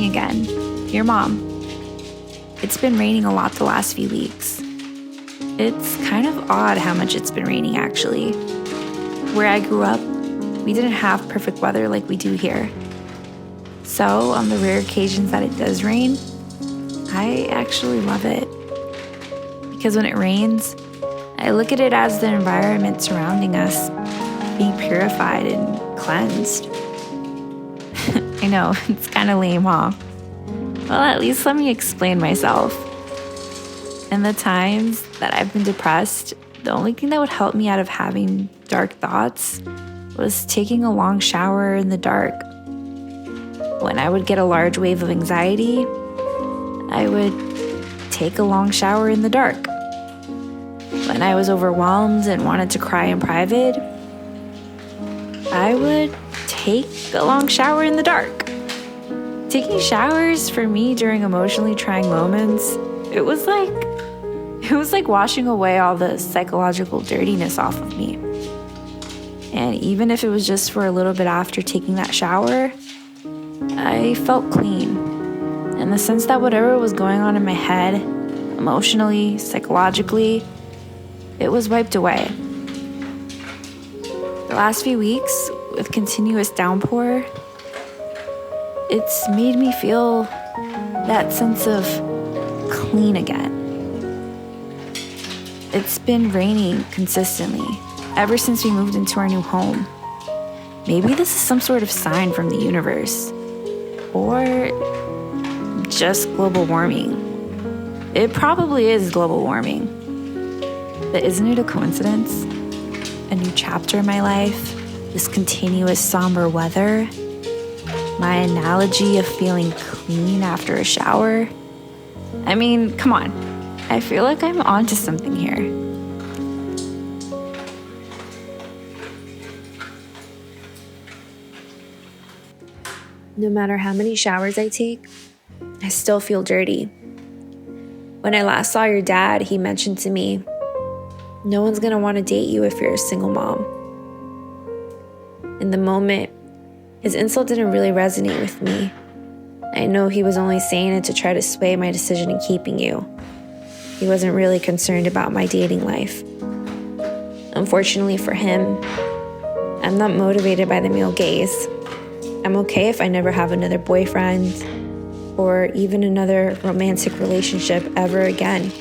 me again, your mom. It's been raining a lot the last few weeks. It's kind of odd how much it's been raining, actually. Where I grew up, we didn't have perfect weather like we do here. So, on the rare occasions that it does rain, I actually love it. Because when it rains, I look at it as the environment surrounding us being purified and cleansed. I know, it's kind of lame, huh? Well, at least let me explain myself. In the times that I've been depressed, the only thing that would help me out of having dark thoughts was taking a long shower in the dark. When I would get a large wave of anxiety, I would take a long shower in the dark. When I was overwhelmed and wanted to cry in private, I would take a long shower in the dark. Taking showers for me during emotionally trying moments, it was like washing away all the psychological dirtiness off of me. And even if it was just for a little bit after taking that shower, I felt clean. In the sense that whatever was going on in my head, emotionally, psychologically, it was wiped away. The last few weeks, with continuous downpour, it's made me feel that sense of clean again. It's been raining consistently ever since we moved into our new home. Maybe this is some sort of sign from the universe, or just global warming. It probably is global warming. But isn't it a coincidence? A new chapter in my life, this continuous somber weather, my analogy of feeling clean after a shower. I mean, come on. I feel like I'm onto something here. No matter how many showers I take, I still feel dirty. When I last saw your dad, he mentioned to me, no one's gonna want to date you if you're a single mom. In the moment, his insult didn't really resonate with me. I know he was only saying it to try to sway my decision in keeping you. He wasn't really concerned about my dating life. Unfortunately for him, I'm not motivated by the male gaze. I'm okay if I never have another boyfriend or even another romantic relationship ever again.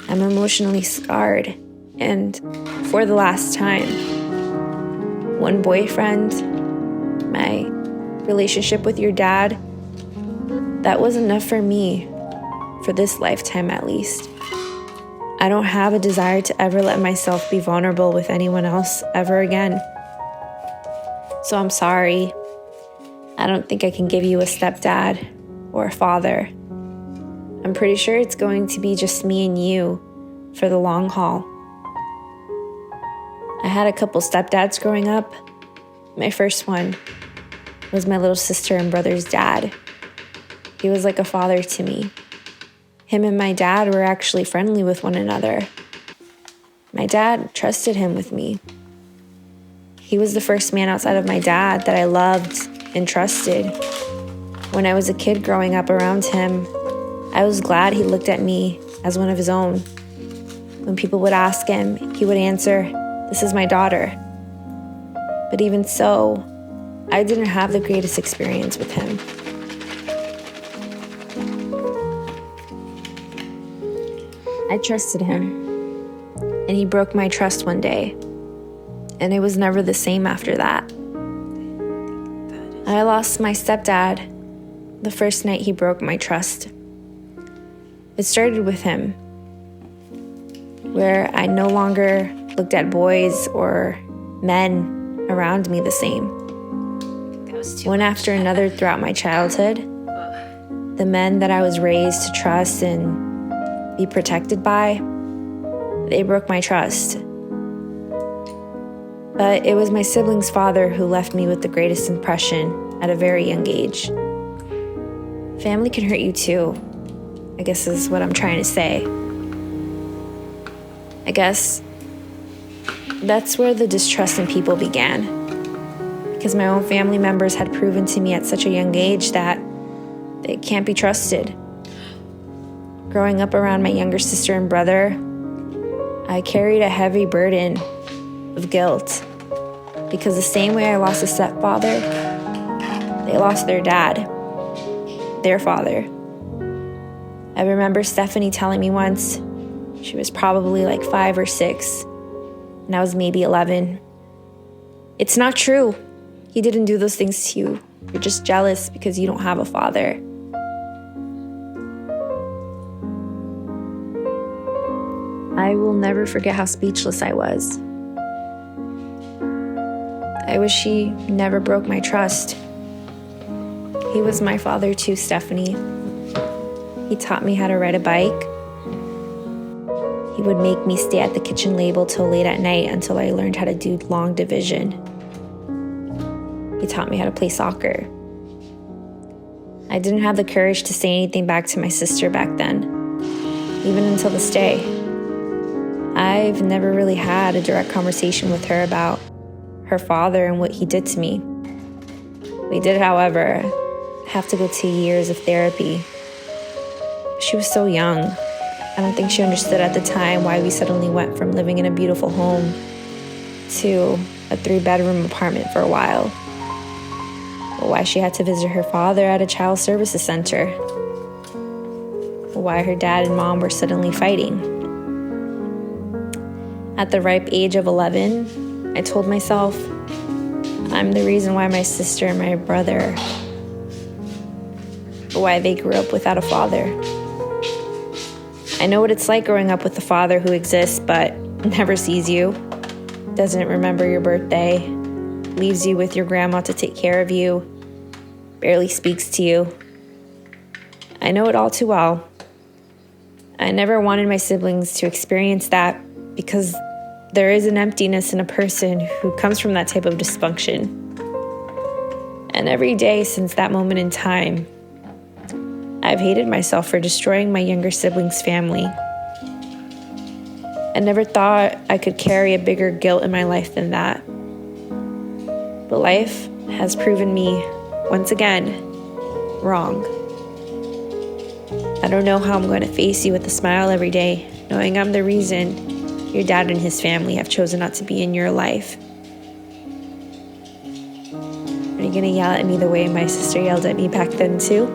I'm emotionally scarred, and for the last time, one boyfriend, my relationship with your dad, that was enough for me, for this lifetime at least. I don't have a desire to ever let myself be vulnerable with anyone else ever again. So I'm sorry. I don't think I can give you a stepdad or a father. I'm pretty sure it's going to be just me and you for the long haul. I had a couple stepdads growing up. My first one was my little sister and brother's dad. He was like a father to me. Him and my dad were actually friendly with one another. My dad trusted him with me. He was the first man outside of my dad that I loved and trusted. When I was a kid growing up around him, I was glad he looked at me as one of his own. When people would ask him, he would answer, "This is my daughter." But even so, I didn't have the greatest experience with him. I trusted him, and he broke my trust one day, and it was never the same after that. I lost my stepdad the first night he broke my trust. It started with him, where I no longer looked at boys or men around me the same. One after another throughout my childhood, the men that I was raised to trust and be protected by, they broke my trust. But it was my sibling's father who left me with the greatest impression at a very young age. Family can hurt you too, I guess is what I'm trying to say. I guess that's where the distrust in people began. because my own family members had proven to me at such a young age that they can't be trusted. Growing up around my younger sister and brother, I carried a heavy burden of guilt because the same way I lost a stepfather, they lost their dad, their father. I remember Stephanie telling me once, she was probably like 5 or 6, and I was maybe 11. It's not true. He didn't do those things to you. You're just jealous because you don't have a father. I will never forget how speechless I was. I wish he never broke my trust. He was my father too, Stephanie. He taught me how to ride a bike. He would make me stay at the kitchen table till late at night until I learned how to do long division. He taught me how to play soccer. I didn't have the courage to say anything back to my sister back then, even until this day. I've never really had a direct conversation with her about her father and what he did to me. We did, however, have to go to years of therapy. She was so young. I don't think she understood at the time why we suddenly went from living in a beautiful home to a 3-bedroom apartment for a while. Or why she had to visit her father at a child services center. Or why her dad and mom were suddenly fighting. At the ripe age of 11, I told myself, I'm the reason why my sister and my brother, why they grew up without a father. I know what it's like growing up with a father who exists but never sees you, doesn't remember your birthday, leaves you with your grandma to take care of you, barely speaks to you. I know it all too well. I never wanted my siblings to experience that because there is an emptiness in a person who comes from that type of dysfunction. And every day since that moment in time, I've hated myself for destroying my younger siblings' family. I never thought I could carry a bigger guilt in my life than that. But life has proven me, once again, wrong. I don't know how I'm going to face you with a smile every day, knowing I'm the reason your dad and his family have chosen not to be in your life. Are you going to yell at me the way my sister yelled at me back then too?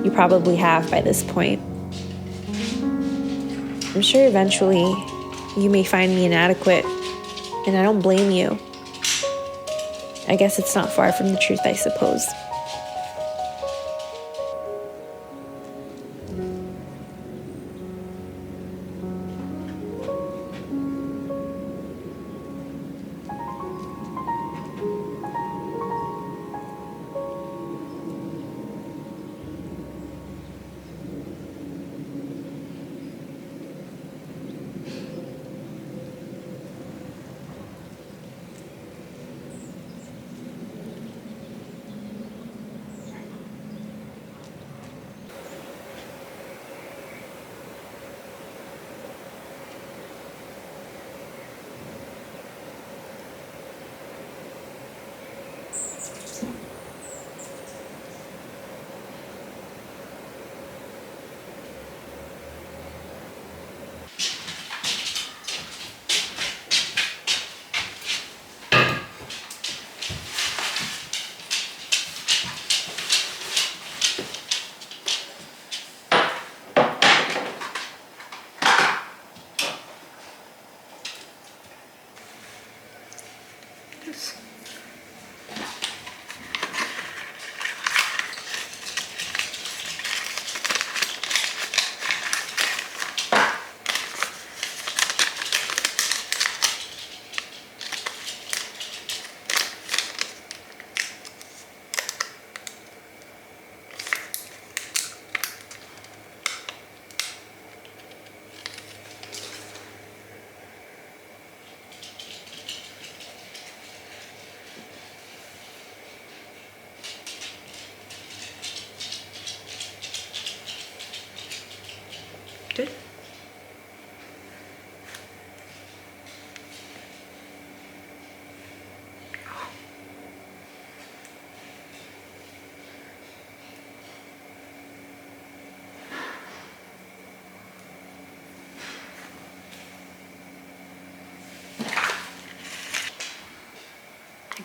You probably have by this point. I'm sure eventually you may find me inadequate, and I don't blame you. I guess it's not far from the truth, I suppose.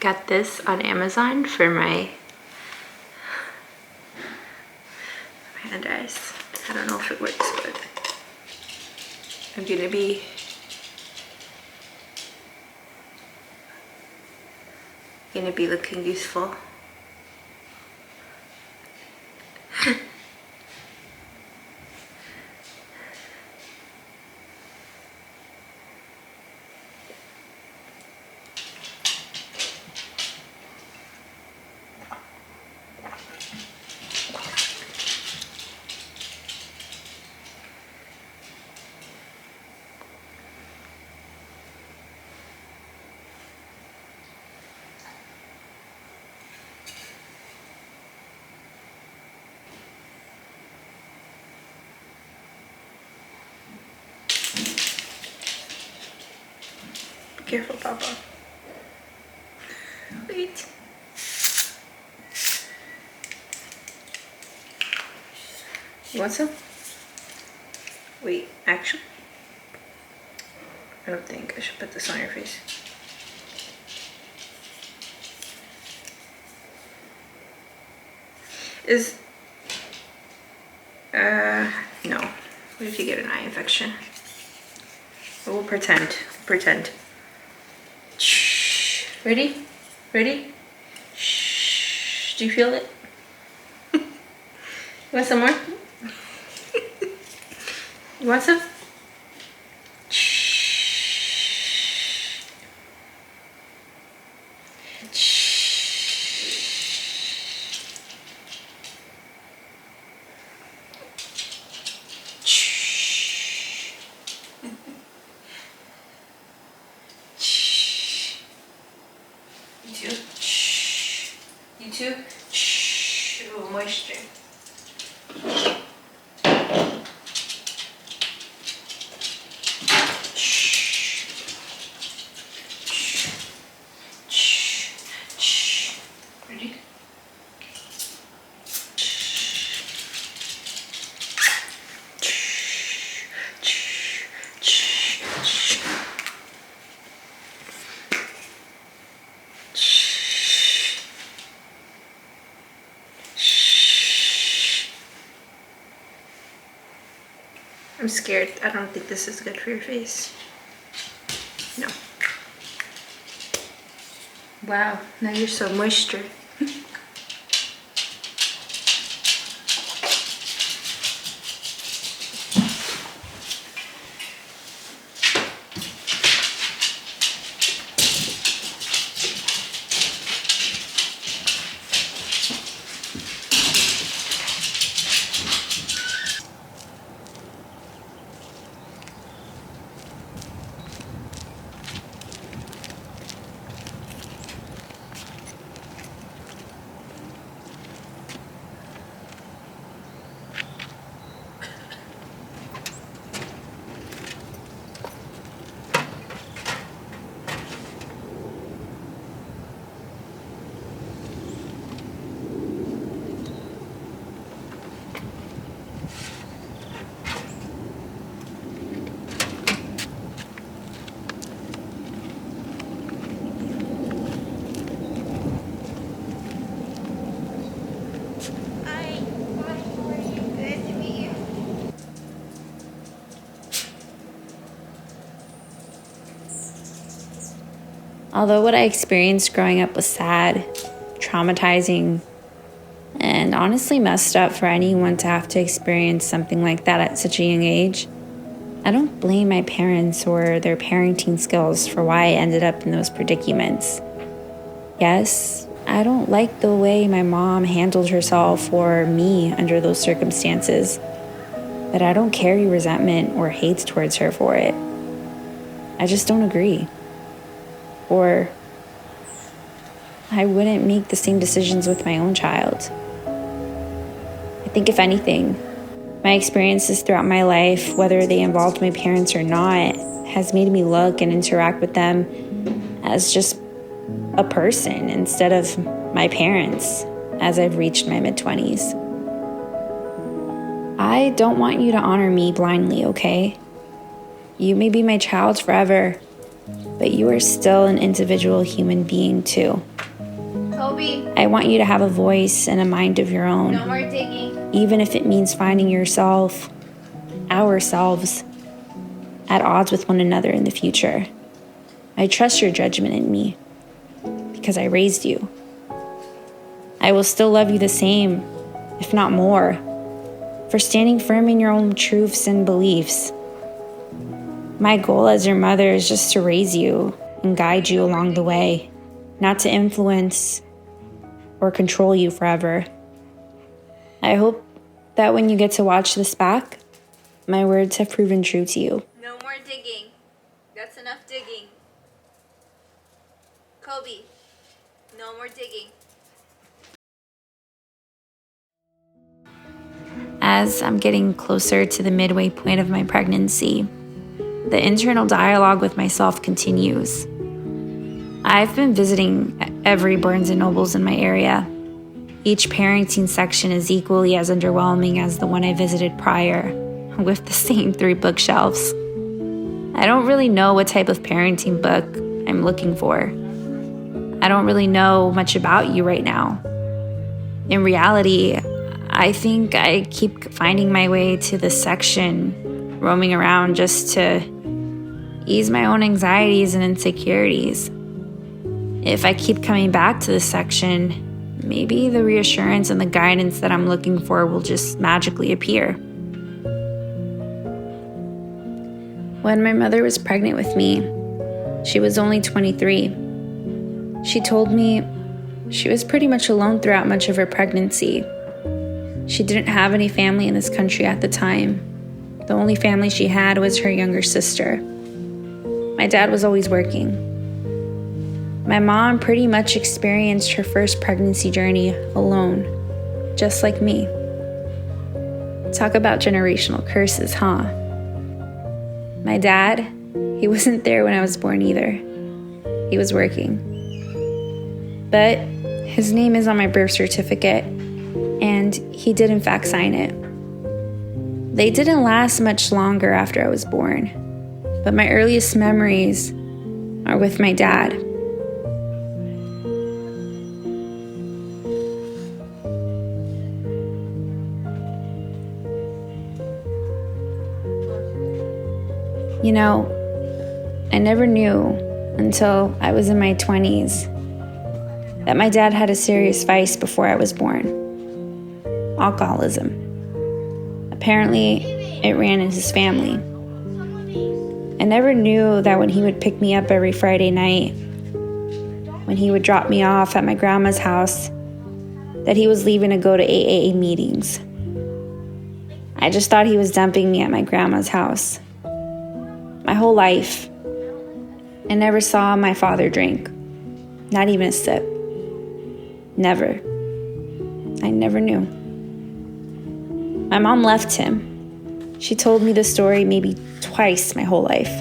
got this on Amazon for my hand eyes. I don't know if it works, but I'm gonna be looking useful. Be careful, Papa. Wait. You want some? Wait, actually, I don't think I should put this on your face. No. What if you get an eye infection? But we'll pretend. Shh. Ready? Ready? Shh. Do you feel it? You want some more? You want some? Shh. Shh. You too? Shh. Ooh, moisture. Ready? I'm scared. I don't think this is good for your face. No. Wow, now you're so moisture. Although what I experienced growing up was sad, traumatizing, and honestly messed up for anyone to have to experience something like that at such a young age, I don't blame my parents or their parenting skills for why I ended up in those predicaments. Yes, I don't like the way my mom handled herself or me under those circumstances, but I don't carry resentment or hate towards her for it. I just don't agree. Or I wouldn't make the same decisions with my own child. I think if anything, my experiences throughout my life, whether they involved my parents or not, has made me look and interact with them as just a person instead of my parents as I've reached my mid-20s. I don't want you to honor me blindly, okay? You may be my child forever, but you are still an individual human being too. Kobe, I want you to have a voice and a mind of your own. no more digging. Even if it means finding yourself, ourselves, at odds with one another in the future. I trust your judgment in me because I raised you. I will still love you the same, if not more, for standing firm in your own truths and beliefs. My goal as your mother is just to raise you and guide you along the way, not to influence or control you forever. I hope that when you get to watch this back, my words have proven true to you. No more digging. That's enough digging. Kobe, no more digging. As I'm getting closer to the midway point of my pregnancy, the internal dialogue with myself continues. I've been visiting every Barnes & Nobles in my area. Each parenting section is equally as underwhelming as the one I visited prior, with the same 3 bookshelves. I don't really know what type of parenting book I'm looking for. I don't really know much about you right now. In reality, I think I keep finding my way to this section, roaming around just to ease my own anxieties and insecurities. If I keep coming back to this section, maybe the reassurance and the guidance that I'm looking for will just magically appear. When my mother was pregnant with me, she was only 23. She told me she was pretty much alone throughout much of her pregnancy. She didn't have any family in this country at the time. The only family she had was her younger sister. My dad was always working. My mom pretty much experienced her first pregnancy journey alone, just like me. Talk about generational curses, huh? My dad, he wasn't there when I was born either. He was working. But his name is on my birth certificate, and he did in fact sign it. They didn't last much longer after I was born, but my earliest memories are with my dad. You know, I never knew until I was in my 20s that my dad had a serious vice before I was born. Alcoholism. Apparently, it ran in his family. I never knew that when he would pick me up every Friday night, when he would drop me off at my grandma's house, that he was leaving to go to AAA meetings. I just thought he was dumping me at my grandma's house. My whole life, I never saw my father drink, not even a sip. Never. I never knew. My mom left him. She told me the story maybe twice my whole life.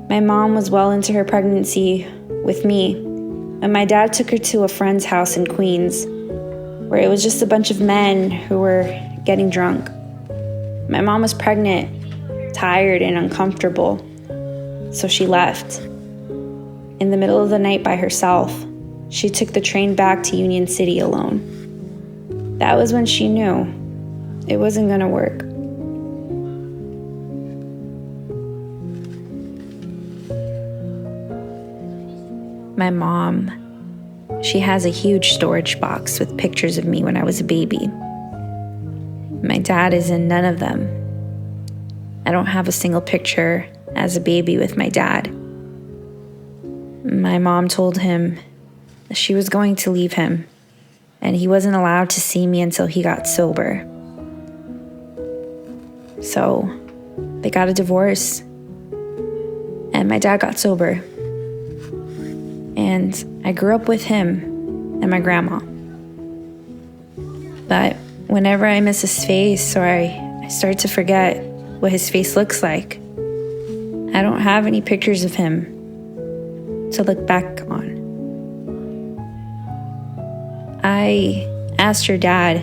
My mom was well into her pregnancy with me, and my dad took her to a friend's house in Queens, where it was just a bunch of men who were getting drunk. My mom was pregnant, tired and uncomfortable, so she left. In the middle of the night by herself, she took the train back to Union City alone. That was when she knew it wasn't gonna work. My mom, she has a huge storage box with pictures of me when I was a baby. My dad is in none of them. I don't have a single picture as a baby with my dad. My mom told him she was going to leave him, and he wasn't allowed to see me until he got sober. So they got a divorce, and my dad got sober. And I grew up with him and my grandma. But whenever I miss his face or I start to forget what his face looks like, I don't have any pictures of him to look back on. I asked your dad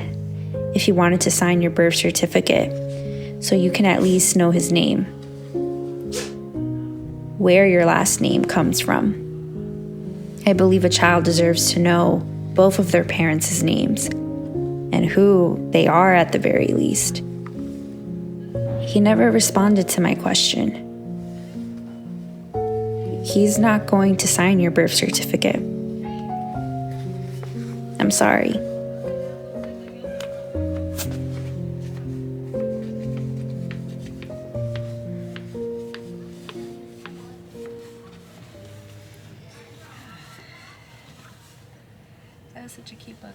if he wanted to sign your birth certificate so you can at least know his name, where your last name comes from. I believe a child deserves to know both of their parents' names and who they are at the very least. He never responded to my question. He's not going to sign your birth certificate. I'm sorry. That was such a cute book.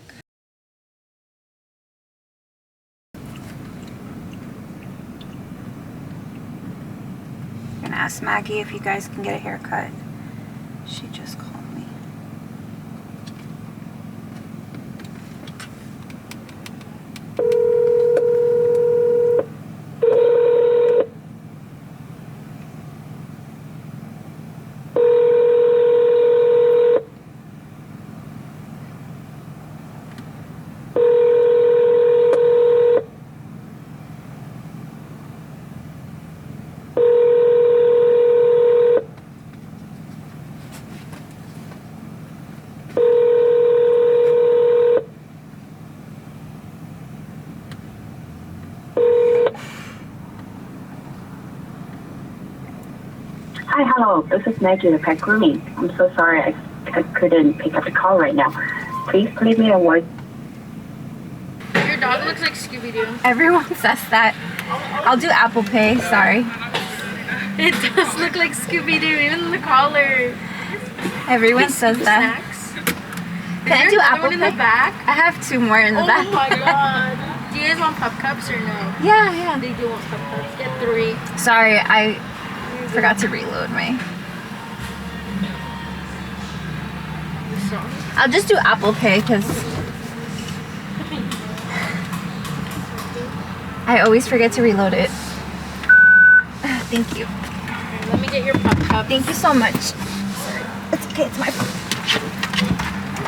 I'm gonna ask Maggie if you guys can get a haircut. She just called me. Hi, hello. This is Maggie, the pet grooming. I'm so sorry I couldn't pick up the call right now. Please leave me a voice. Your dog looks like Scooby-Doo. Everyone says that. I'll do Apple Pay, sorry. It does look like Scooby-Doo, even the collar. Everyone says that. Snacks. Can I do Apple One in the Pay? back? I have 2 more in the back. Oh my god. Do you guys want pup cups or no? Yeah. They do want pup cups. Get 3. Sorry, I forgot to reload my... I'll just do Apple Pay because I always forget to reload it. Thank you. Let me get your pup cup. Thank you so much. Sorry. It's okay, it's my fault.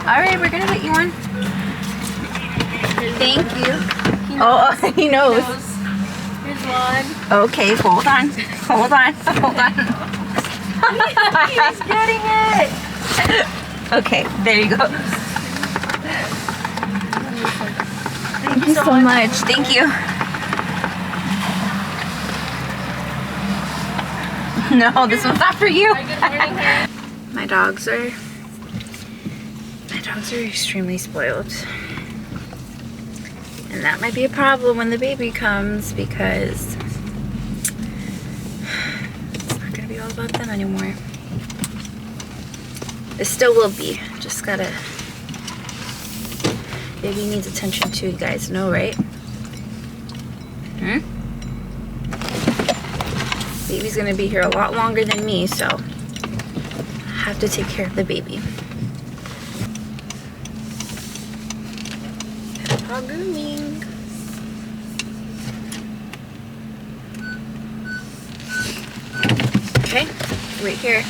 Alright, we're gonna get you one. Thank you. Oh, he knows. Here's one. Okay, hold on. Hold on. Hold on. He's getting it. Okay, there you go. Thank you so much. Thank you. No, this one's not for you. My dogs are extremely spoiled. And that might be a problem when the baby comes because it's not gonna be all about them anymore. It still will be. Just gotta... Baby needs attention too, you guys know, right? Baby's gonna be here a lot longer than me, so I have to take care of the baby. Paw grooming. Okay, right here.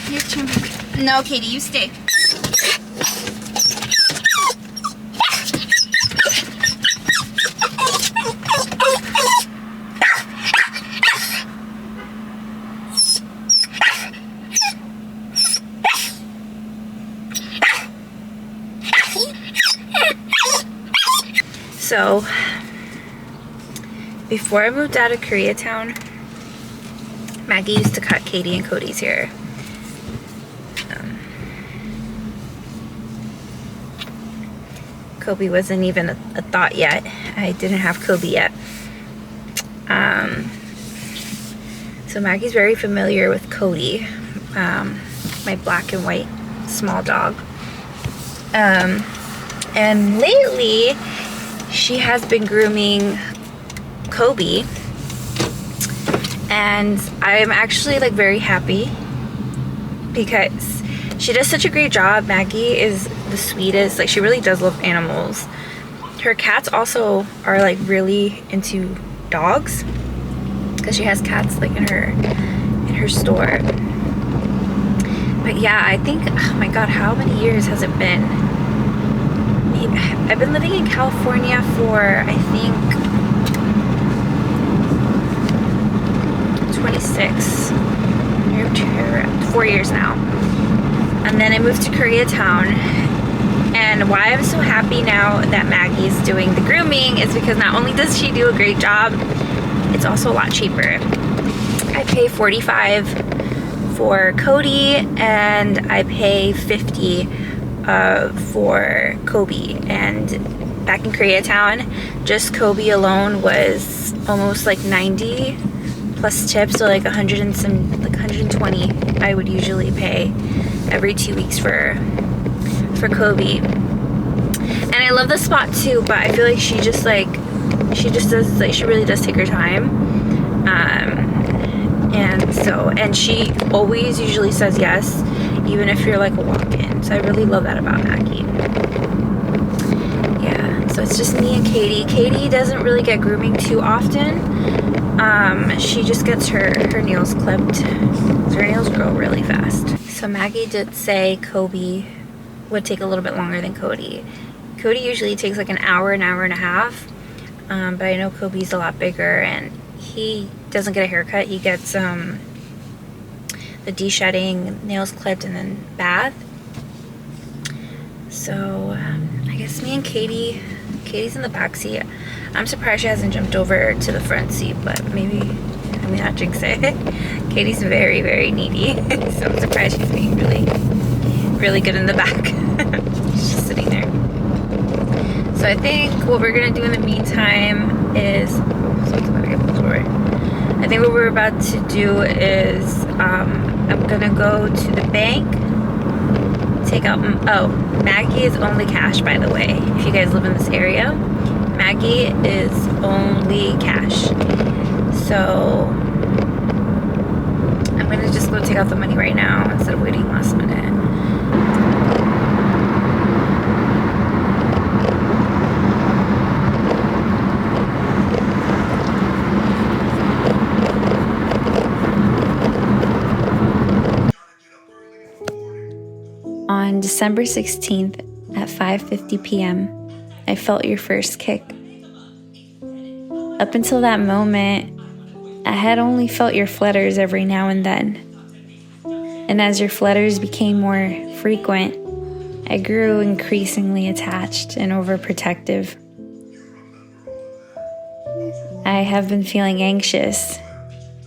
Your turn. No, Katie, you stay. So, before I moved out of Koreatown, Maggie used to cut Katie and Cody's hair. Kobe wasn't even a thought yet. I didn't have Kobe yet. So Maggie's very familiar with Cody, my black and white small dog. And lately, she has been grooming Kobe. And I'm actually like very happy because she does such a great job. Maggie is the sweetest. Like, she really does love animals. Her cats also are like really into dogs because she has cats like in her store. But yeah, I think, oh my god, how many years has it been? I've been living in California for, I think, 4 years now. And then I moved to Koreatown. And why I'm so happy now that Maggie's doing the grooming is because not only does she do a great job, it's also a lot cheaper. I pay $45 for Cody, and I pay $50 for Kobe. And back in Koreatown, just Kobe alone was almost like 90 plus tips, so like 100 and some, like 120 I would usually pay every 2 weeks for Kobe. And I love the spot too, but I feel like she really does take her time. And she always usually says yes, even if you're like a walk-in. So I really love that about Maggie. Yeah, so it's just me and Katie. Katie doesn't really get grooming too often. She just gets her nails clipped. Her nails grow really fast. So Maggie did say Kobe would take a little bit longer than Cody. Cody usually takes like an hour and a half. But I know Kobe's a lot bigger, and he doesn't get a haircut. He gets the de-shedding, nails clipped, and then bath. So I guess me and Katie's in the back seat. I'm surprised she hasn't jumped over to the front seat, but maybe, I mean, not jinx it. Katie's very, very needy, so I'm surprised she's being really, really good in the back. She's just sitting there. So I think what we're gonna do in the meantime is, I think what we're about to do is, I'm gonna go to the bank, take out, oh, Maggie is only cash, by the way. If you guys live in this area, Maggie is only cash. So I'm gonna just go take out the money right now instead of waiting last minute. On December 16th at 5:50 p.m., I felt your first kick. Up until that moment, I had only felt your flutters every now and then. And as your flutters became more frequent, I grew increasingly attached and overprotective. I have been feeling anxious,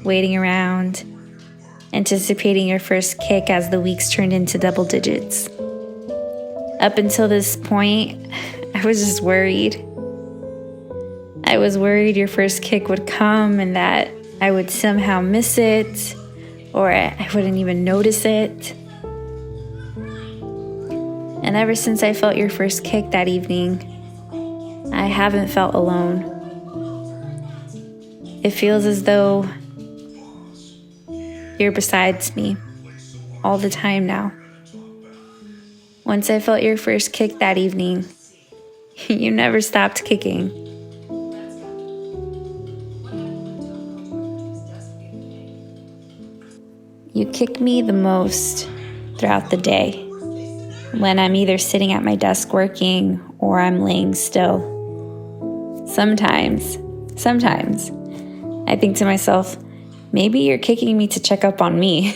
waiting around, anticipating your first kick as the weeks turned into double digits. Up until this point, I was just worried. I was worried your first kick would come and that I would somehow miss it, or I wouldn't even notice it. And ever since I felt your first kick that evening, I haven't felt alone. It feels as though you're besides me all the time now. Once I felt your first kick that evening, you never stopped kicking. You kick me the most throughout the day, when I'm either sitting at my desk working or I'm laying still. Sometimes, I think to myself, maybe you're kicking me to check up on me.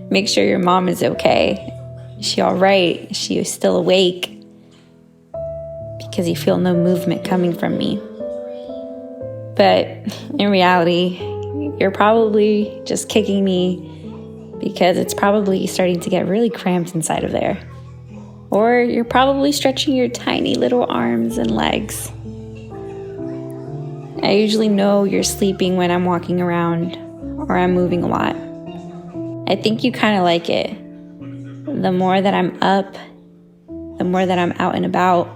Make sure your mom is okay. Is she all right? Is she still awake? Because you feel no movement coming from me. But in reality, you're probably just kicking me because it's probably starting to get really cramped inside of there. Or you're probably stretching your tiny little arms and legs. I usually know you're sleeping when I'm walking around or I'm moving a lot. I think you kind of like it. The more that I'm up, the more that I'm out and about,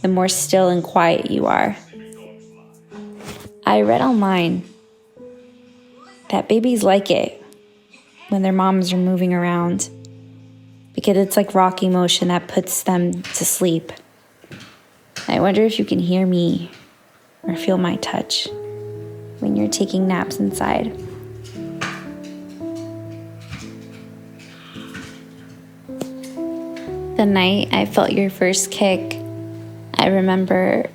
the more still and quiet you are. I read online that babies like it when their moms are moving around because it's like rocking motion that puts them to sleep. I wonder if you can hear me or feel my touch when you're taking naps inside. The night I felt your first kick, I remember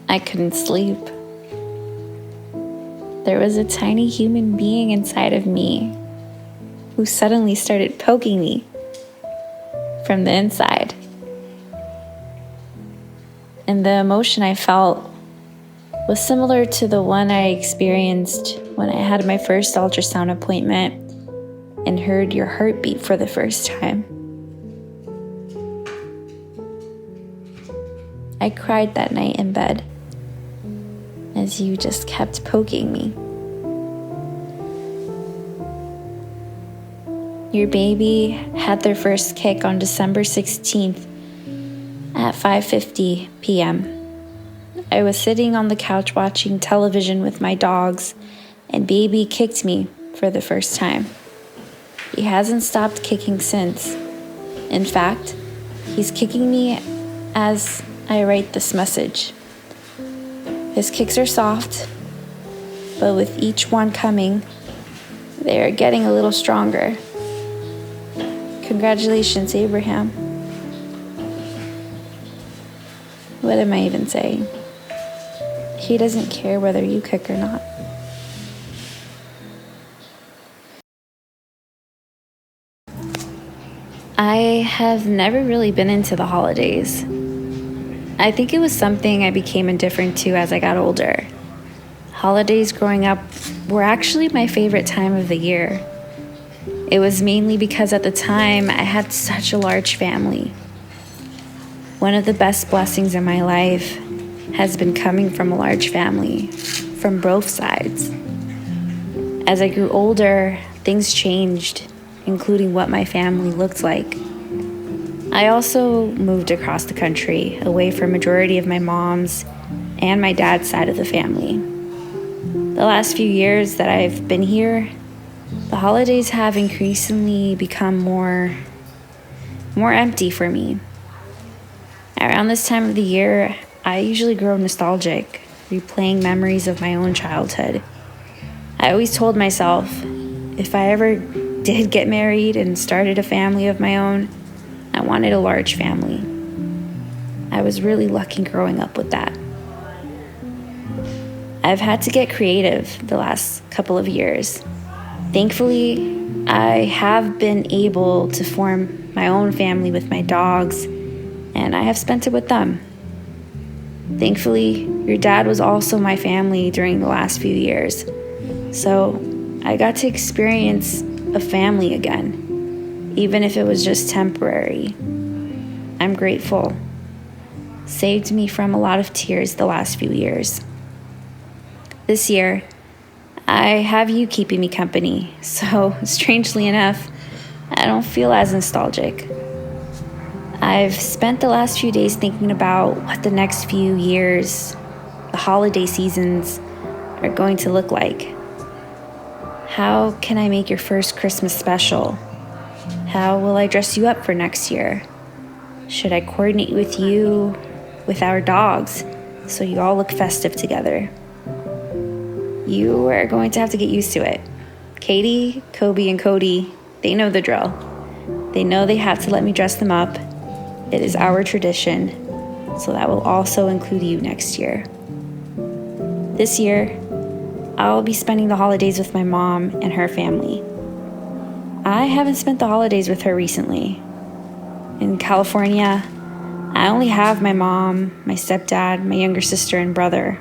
I couldn't sleep. There was a tiny human being inside of me who suddenly started poking me from the inside. And the emotion I felt was similar to the one I experienced when I had my first ultrasound appointment and heard your heartbeat for the first time. I cried that night in bed as you just kept poking me. Your baby had their first kick on December 16th at 5:50 p.m. I was sitting on the couch watching television with my dogs, and baby kicked me for the first time. He hasn't stopped kicking since. In fact, he's kicking me as I write this message. His kicks are soft, but with each one coming, they are getting a little stronger. Congratulations, Abraham. What am I even saying? He doesn't care whether you kick or not. I have never really been into the holidays. I think it was something I became indifferent to as I got older. Holidays growing up were actually my favorite time of the year. It was mainly because at the time I had such a large family. One of the best blessings in my life has been coming from a large family, from both sides. As I grew older, things changed, including what my family looked like. I also moved across the country, away from majority of my mom's and my dad's side of the family. The last few years that I've been here, the holidays have increasingly become more empty for me. Around this time of the year, I usually grow nostalgic, replaying memories of my own childhood. I always told myself, if I ever did get married and started a family of my own, I wanted a large family. I was really lucky growing up with that. I've had to get creative the last couple of years. Thankfully, I have been able to form my own family with my dogs, and I have spent it with them. Thankfully, your dad was also my family during the last few years, so I got to experience a family again, even if it was just temporary. I'm grateful. Saved me from a lot of tears the last few years. This year, I have you keeping me company, so strangely enough, I don't feel as nostalgic. I've spent the last few days thinking about what the next few years, the holiday seasons, are going to look like. How can I make your first Christmas special? How will I dress you up for next year? Should I coordinate with you, with our dogs, so you all look festive together? You are going to have to get used to it. Katie, Kobe, and Cody, they know the drill. They know they have to let me dress them up. It is our tradition, so that will also include you next year. This year, I'll be spending the holidays with my mom and her family. I haven't spent the holidays with her recently. In California, I only have my mom, my stepdad, my younger sister, and brother.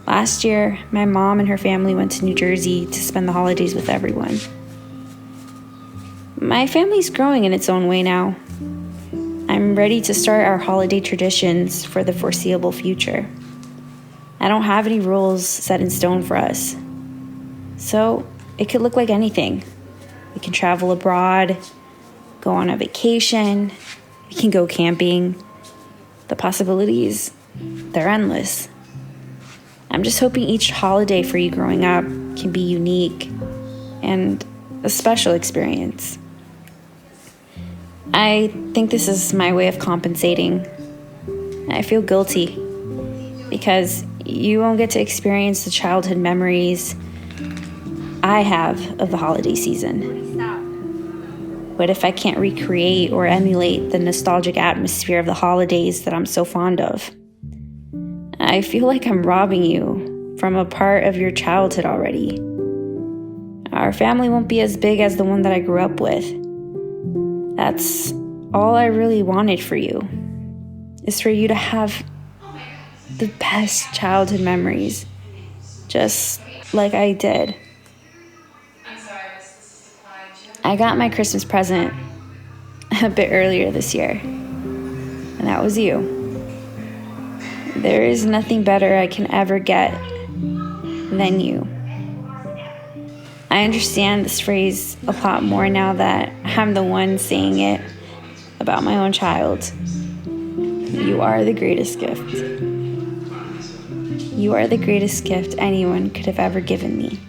Last year, my mom and her family went to New Jersey to spend the holidays with everyone. My family's growing in its own way now. I'm ready to start our holiday traditions for the foreseeable future. I don't have any rules set in stone for us. So it could look like anything. We can travel abroad, go on a vacation, we can go camping. The possibilities, they're endless. I'm just hoping each holiday for you growing up can be unique and a special experience. I think this is my way of compensating. I feel guilty because you won't get to experience the childhood memories I have of the holiday season. What if I can't recreate or emulate the nostalgic atmosphere of the holidays that I'm so fond of? I feel like I'm robbing you from a part of your childhood already. Our family won't be as big as the one that I grew up with. That's all I really wanted for you, is for you to have the best childhood memories, just like I did. I got my Christmas present a bit earlier this year, and that was you. There is nothing better I can ever get than you. I understand this phrase a lot more now that I'm the one saying it about my own child. You are the greatest gift. You are the greatest gift anyone could have ever given me.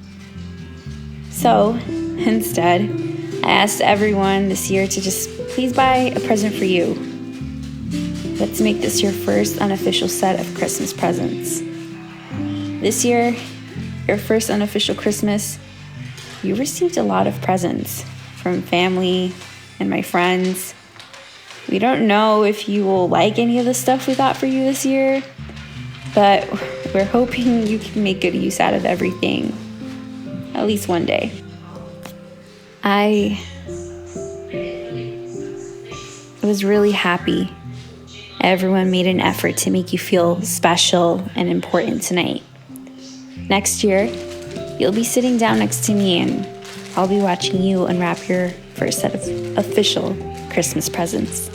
So, instead, I asked everyone this year to just please buy a present for you. Let's make this your first unofficial set of Christmas presents. This year, your first unofficial Christmas, you received a lot of presents from family and my friends. We don't know if you will like any of the stuff we got for you this year, but we're hoping you can make good use out of everything, at least one day. I was really happy everyone made an effort to make you feel special and important tonight. Next year, you'll be sitting down next to me and I'll be watching you unwrap your first set of official Christmas presents.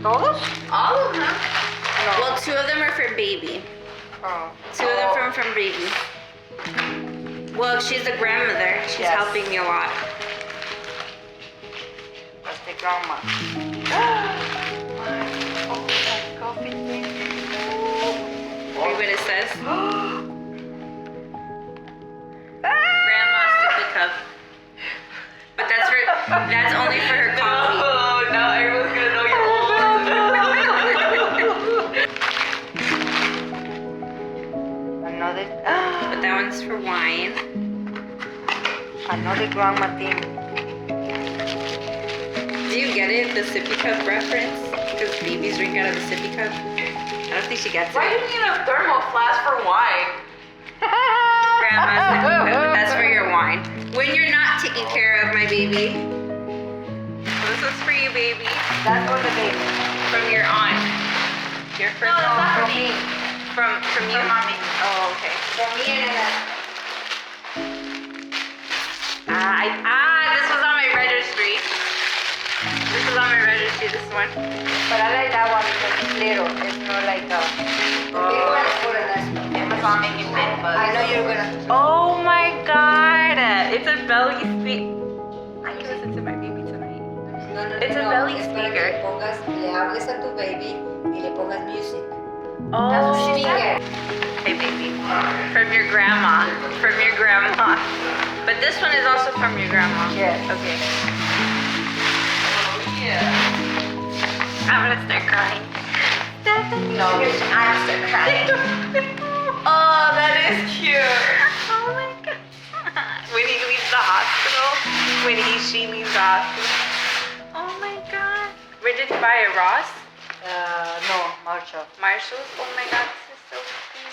¿Todos? All of them. No. Well, 2 of them are for baby. Oh. 2 of them from baby. Well, she's a grandmother. She's Yes. helping me a lot. That's the grandma. Read what it says. Grandma's sippy cup. But that's only for her coffee. Oh, now everyone's gonna know you're old. Another. But that one's for wine. Another grandma thing. Do you get it? The sippy cup reference? Because babies drink out of a sippy cup? I don't think she gets Why do it. you need a thermal flask for wine? Grandma's sippy cup, but that's for your wine. When you're not taking care of my baby. This one's for you, baby. That's for the baby. From your aunt. Your first No, that's not from for me. From you? For mommy. Oh, okay. For me and then. This was on my registry. This was on my registry, this one. But I like that one because it's little. It's not like the big one is for the next one. Amazon making bed bugs. I know you're gonna. Oh my god! It's a belly speak. I can listen to my baby tonight. No, It's a belly speaker. Le hables a tu baby y le pongas music. Oh, That's what she said. Hey baby. From your grandma. From your grandma. But this one is also from your grandma. Yes. Okay. Oh yeah. I'm gonna start crying. Stephanie. No, I'm still crying. Oh, that is cute. Oh my god. When he leaves the hospital, she leaves the hospital. Oh my god. Where did you buy it, Ross? No, Marshall. Marshall's? Oh my god, this is so cute.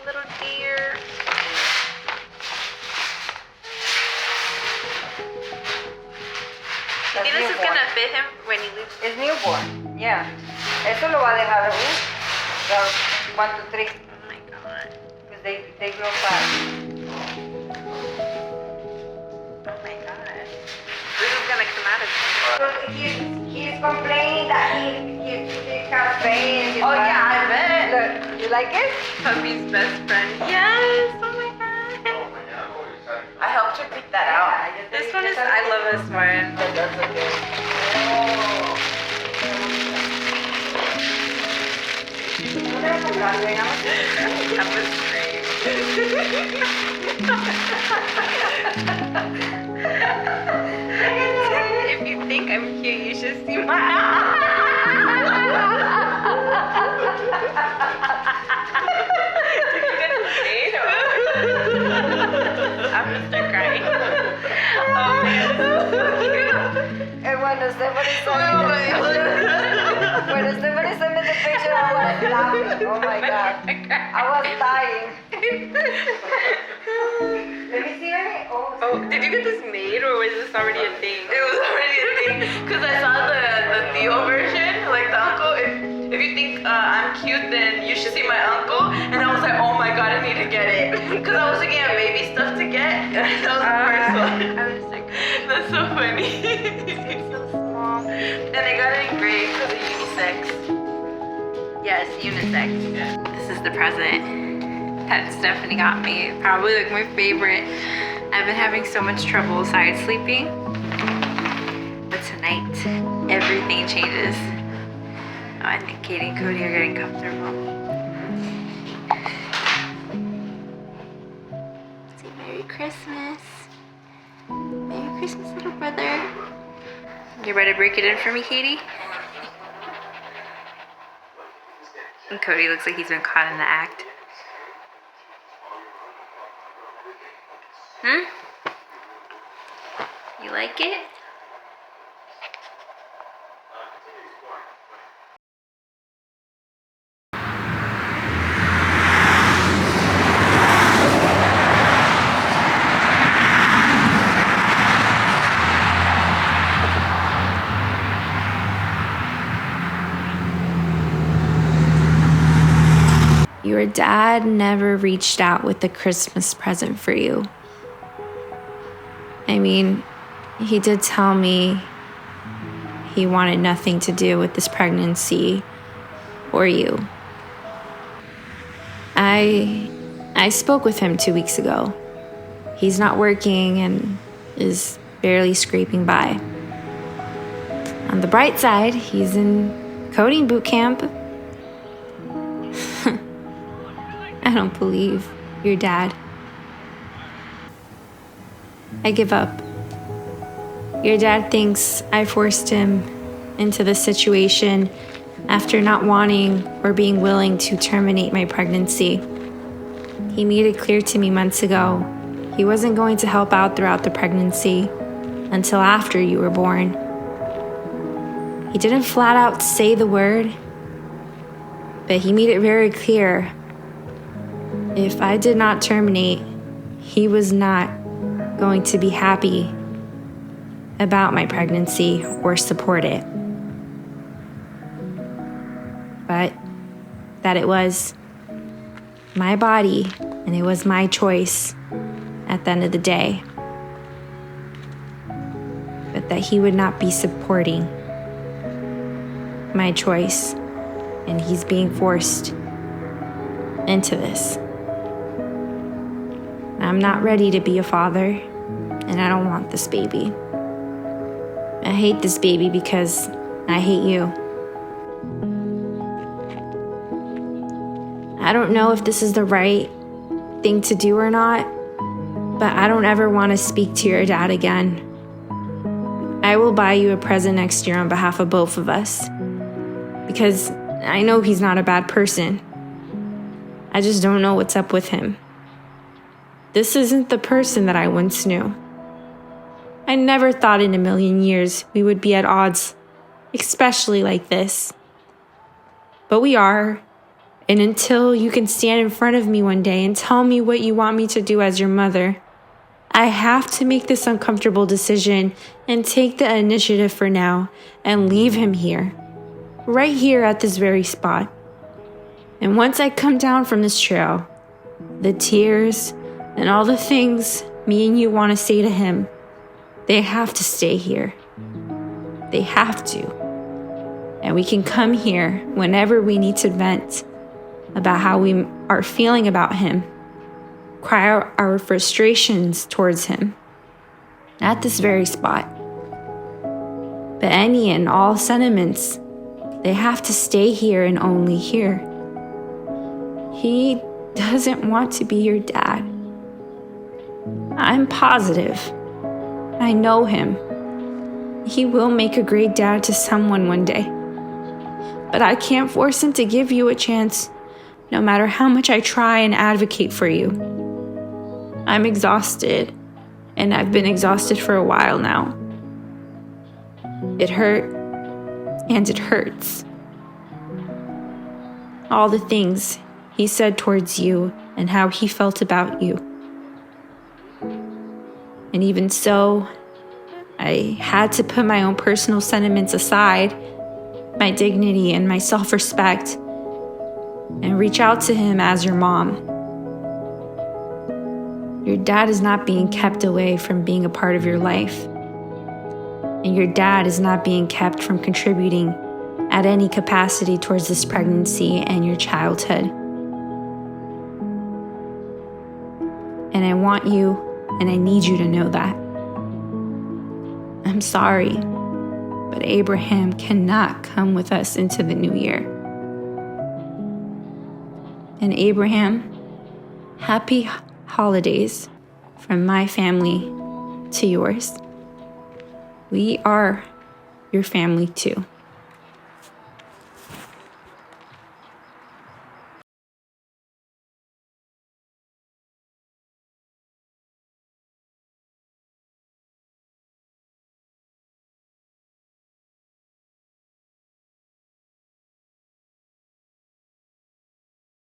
Little deer. You think this is gonna fit him when he leaves? Es newborn, yeah. Eso lo va a dejar the 1 to 3. Oh my god. Because they grow fast. Oh my god. This is gonna come out of him. He's complaining that he has pain. Oh yeah, I bet. Look, you like it? Puppy's best friend. Yes. Oh my god. I helped her pick that out. This one is. I love this one. That's okay. That was great. If you think I'm cute, you should see my. I'm gonna start crying. Oh man, so cute. And when Stephanie sent me the picture, I was laughing. Oh my god. I was dying. Let me see it. Oh, did you get this made or was this already a thing? It was already a thing because I saw the Theo version, like the uncle. If you think I'm cute, then you should see my uncle. And I was like, oh my god, I need to get it because I was looking at baby stuff to get. That was the first one. I was like, that's so funny. It's so small. And I got it in gray because of unisex. Yes, unisex. Yeah. This is the present that Stephanie got me. Probably like my favorite. I've been having so much trouble side sleeping. But tonight, everything changes. Oh, I think Katie and Cody are getting comfortable. Say Merry Christmas. Merry Christmas, little brother. You ready to break it in for me, Katie? And Cody looks like he's been caught in the act. You like it? Your dad never reached out with a Christmas present for you. I mean, he did tell me he wanted nothing to do with this pregnancy or you. I spoke with him 2 weeks ago. He's not working and is barely scraping by. On the bright side, he's in coding boot camp. I don't believe your dad. I give up. Your dad thinks I forced him into this situation after not wanting or being willing to terminate my pregnancy. He made it clear to me months ago he wasn't going to help out throughout the pregnancy until after you were born. He didn't flat out say the word, but he made it very clear if I did not terminate, he was not going to be happy about my pregnancy or support it. But that it was my body and it was my choice at the end of the day. But that he would not be supporting my choice and he's being forced into this. I'm not ready to be a father, and I don't want this baby. I hate this baby because I hate you. I don't know if this is the right thing to do or not, but I don't ever want to speak to your dad again. I will buy you a present next year on behalf of both of us, because I know he's not a bad person. I just don't know what's up with him. This isn't the person that I once knew. I never thought in a million years we would be at odds, especially like this. But we are, and until you can stand in front of me one day and tell me what you want me to do as your mother, I have to make this uncomfortable decision and take the initiative for now and leave him here, right here at this very spot. And once I come down from this trail, the tears and all the things me and you want to say to him, they have to stay here. They have to. And we can come here whenever we need to vent about how we are feeling about him, cry out our frustrations towards him at this very spot. But any and all sentiments, they have to stay here and only here. He doesn't want to be your dad. I'm positive. I know him. He will make a great dad to someone one day. But I can't force him to give you a chance, no matter how much I try and advocate for you. I'm exhausted, and I've been exhausted for a while now. It hurt, and it hurts. All the things he said towards you and how he felt about you. And even so, I had to put my own personal sentiments aside, my dignity and my self-respect, and reach out to him as your mom. Your dad is not being kept away from being a part of your life. And your dad is not being kept from contributing at any capacity towards this pregnancy and your childhood. And I want you, and I need you to know that. I'm sorry, but Abraham cannot come with us into the new year. And Abraham, happy holidays from my family to yours. We are your family too.